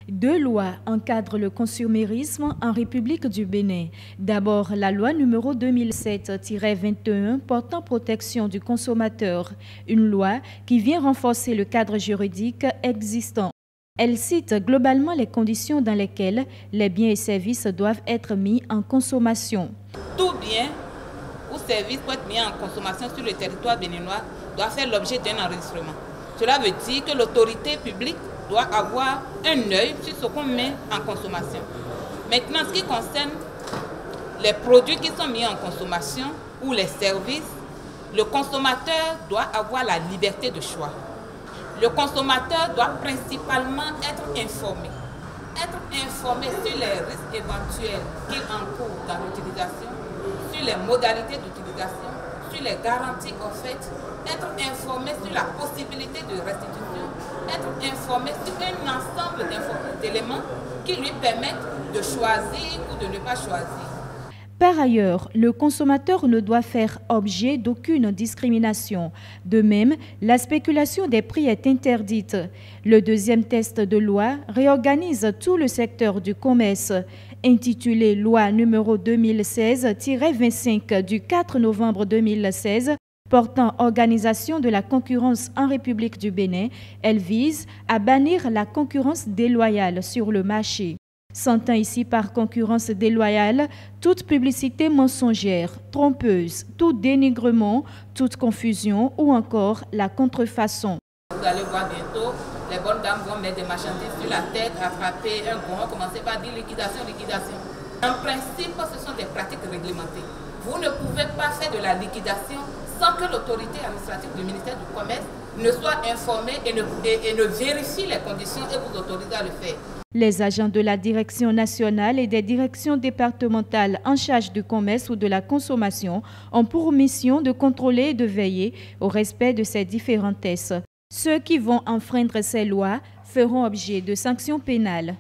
Deux lois encadrent le consumérisme en République du Bénin. D'abord, la loi numéro 2007-21 portant protection du consommateur, une loi qui vient renforcer le cadre juridique existant. Elle cite globalement les conditions dans lesquelles les biens et services doivent être mis en consommation. Tout bien ou service pour être mis en consommation sur le territoire béninois doit faire l'objet d'un enregistrement. Cela veut dire que l'autorité publique doit avoir un œil sur ce qu'on met en consommation. Maintenant, ce qui concerne les produits qui sont mis en consommation ou les services, le consommateur doit avoir la liberté de choix. Le consommateur doit principalement être informé. Être informé sur les risques éventuels qu'il encourt dans l'utilisation, sur les modalités d'utilisation, sur les garanties offertes, être informé sur la possibilité de restitution, être informé sur un ensemble d'éléments qui lui permettent de choisir ou de ne pas choisir. Par ailleurs, le consommateur ne doit faire objet d'aucune discrimination. De même, la spéculation des prix est interdite. Le deuxième texte de loi réorganise tout le secteur du commerce. Intitulé Loi numéro 2016-25 du 4 novembre 2016, portant organisation de la concurrence en République du Bénin, elle vise à bannir la concurrence déloyale sur le marché. S'entend ici par concurrence déloyale toute publicité mensongère, trompeuse, tout dénigrement, toute confusion ou encore la contrefaçon. Vous allez voir bientôt, les bonnes dames vont mettre des marchandises sur la tête, attraper un gros, commencer par dire liquidation, liquidation. En principe, ce sont des pratiques réglementées. Vous ne pouvez pas faire de la liquidation sans que l'autorité administrative du ministère du Commerce ne soit informée et ne vérifie les conditions et vous autorise à le faire. Les agents de la direction nationale et des directions départementales en charge du commerce ou de la consommation ont pour mission de contrôler et de veiller au respect de ces différents tests. Ceux qui vont enfreindre ces lois feront objet de sanctions pénales.